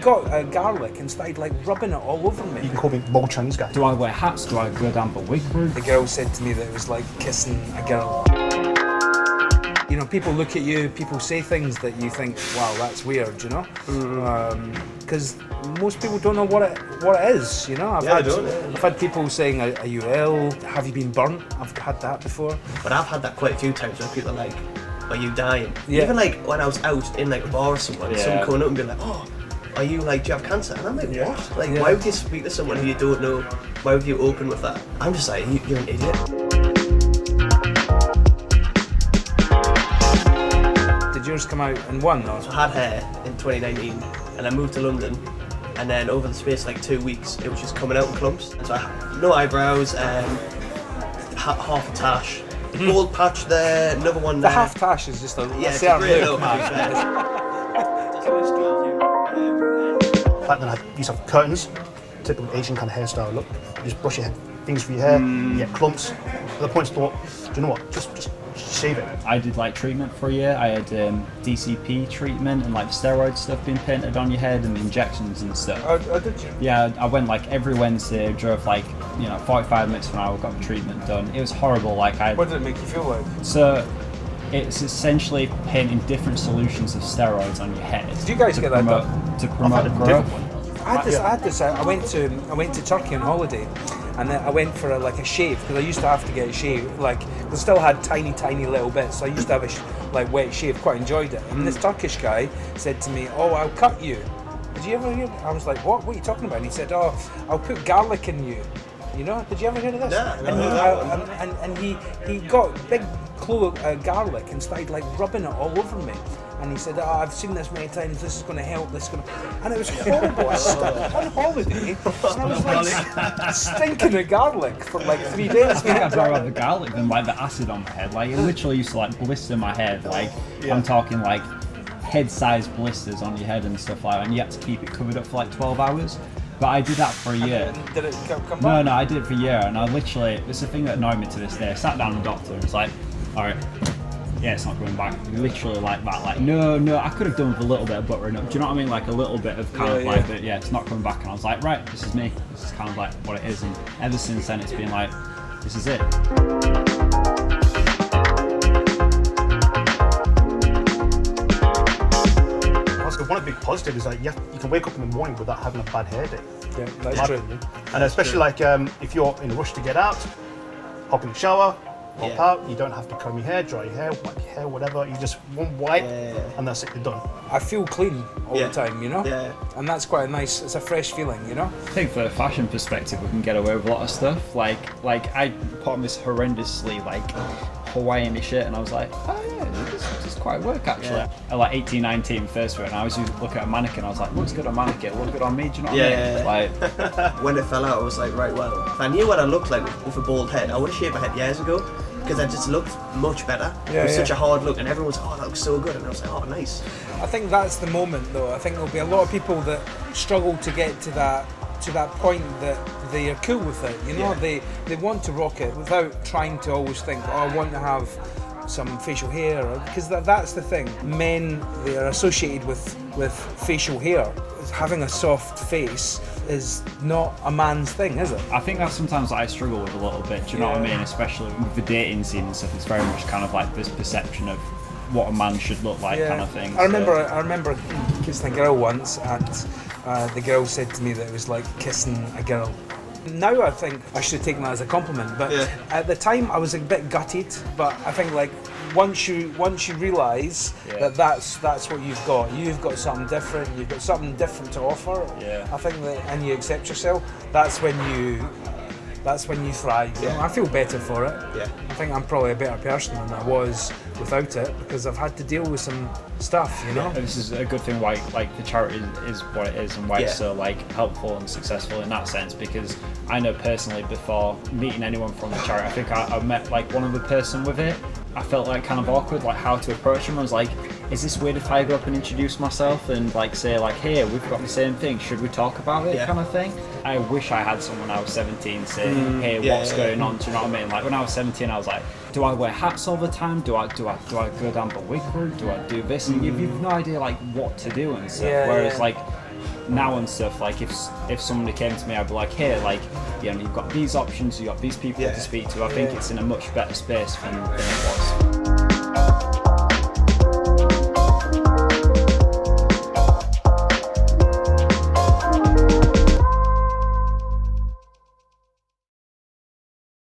got garlic and started like rubbing it all over me. You can call me Mo Chung's guy. Do I wear hats? Do I go down the wig route? The girl said to me that it was like kissing a girl. You know, people look at you, people say things that you think, wow, that's weird, you know? Because most people don't know what it is, you know? I've had people saying, are you ill? Have you been burnt? I've had that before. But I've had that quite a few times where people are like, are you dying? Yeah. Even like when I was out in like a bar or somewhere, someone coming up and being like, oh, are you like, do you have cancer? And I'm like, what? Like, why would you speak to someone who you don't know? Why would you open with that? I'm just like, you're an idiot. Did yours come out in one, though? So I had hair in 2019 and I moved to London, and then over the space of like 2 weeks it was just coming out in clumps. And so I had no eyebrows, half a tash, gold patch there, another one there. The half tash is just a it's certain a great look. look. Back then I used to have curtains, typical Asian kind of hairstyle look. You just brush your things through your hair, you get clumps. At the point I thought, do you know what, just shave it. I did like treatment for a year. I had DCP treatment and like steroid stuff being painted on your head and injections and stuff. Oh, did you? Yeah, I went like every Wednesday, drove like, 45 minutes to an hour, got the treatment done. It was horrible. Like What did it make you feel like? So it's essentially painting different solutions of steroids on your head. Did you guys get that done? To promote growth. I had this. I went to Turkey on holiday, and then I went for a shave because I used to have to get a shave. Like, I still had tiny little bits. So I used to have a wet shave. Quite enjoyed it. And this Turkish guy said to me, "Oh, I'll cut you." Did you ever hear? I was like, "What? What are you talking about?" And he said, "Oh, I'll put garlic in you." You know? Did you ever hear of this? And he got big clove garlic and started like rubbing it all over me. And he said, I've seen this many times, this is going to help, this is going to... And it was horrible. I was on holiday, and I was like stinking of garlic for like 3 days. I think I'd rather have the garlic than like the acid on my head. Like, it literally used to like blister my head. Like, I'm talking like head-sized blisters on your head and stuff like that, and you had to keep it covered up for like 12 hours. But I did that for a year. Did it come back? No, I did it for a year, and I literally, it's the thing that annoyed me to this day. I sat down with the doctor and was like, alright, yeah, it's not going back. Literally like that. Like, no, I could have done with a little bit of buttering up. Do you know what I mean? Like a little bit of kind of like, but yeah, it's not coming back. And I was like, right, this is me. This is kind of like what it is. And ever since then, it's been like, this is it. Also, one of the big positives is that you can wake up in the morning without having a bad hair day. Yeah, that's true. And especially like if you're in a rush to get out, hop in the shower, hop out, you don't have to comb your hair, dry your hair, wipe your hair, whatever. You just one wipe and that's it, you're done. I feel clean all the time, you know? Yeah. And that's quite a nice, it's a fresh feeling, you know? I think for a fashion perspective, we can get away with a lot of stuff. Like I put on this horrendously like Hawaiian shirt and I was like, oh yeah, this is quite work actually. At like 18, 19, first wear, and I was looking at a mannequin, I was like, looks good on mannequin, look good on me, do you know what I mean? Like, when it fell out, I was like, right, well, if I knew what I looked like with a bald head, I would have shaved my head years ago, because I just looked much better. It was such a hard look, and everyone was like, oh, that looks so good, and I was like, oh, nice. I think that's the moment though. I think there'll be a lot of people that struggle to get to that point that they are cool with it, you know? They want to rock it without trying to always think, oh, I want to have some facial hair, because that's the thing. Men, they are associated with facial hair. Having a soft face is not a man's thing, is it? I think that's sometimes what I struggle with a little bit, do you know what I mean? Especially with the dating scene and stuff, it's very much kind of like this perception of what a man should look like kind of thing. I remember kissing a girl once, and the girl said to me that it was like kissing a girl. Now I think I should have taken that as a compliment, but at the time I was a bit gutted. But I think like once you realise that that's what you've got something different. You've got something different to offer. I think that, and you accept yourself. That's when you thrive. You know? I feel better for it. I think I'm probably a better person than I was without it, because I've had to deal with some stuff, you know. This is a good thing why like the charity is what it is, and why it's so like helpful and successful in that sense, because I know personally before meeting anyone from the charity, I think I met like one other person with it. I felt like kind of awkward, like how to approach them. I was like, is this weird if I go up and introduce myself and like say like, hey, we've got the same thing, should we talk about it, kind of thing. I wish I had someone when I was 17 saying, hey, what's going on, do you know what I mean? Like when I was 17 I was like, do I wear hats all the time, do I go down the wig route, do I do this, and you've no idea like what to do and stuff, whereas like now and stuff, like if somebody came to me, I'd be like, hey, like, you know, you've got these options, you've got these people to speak to. I think it's in a much better space than it was.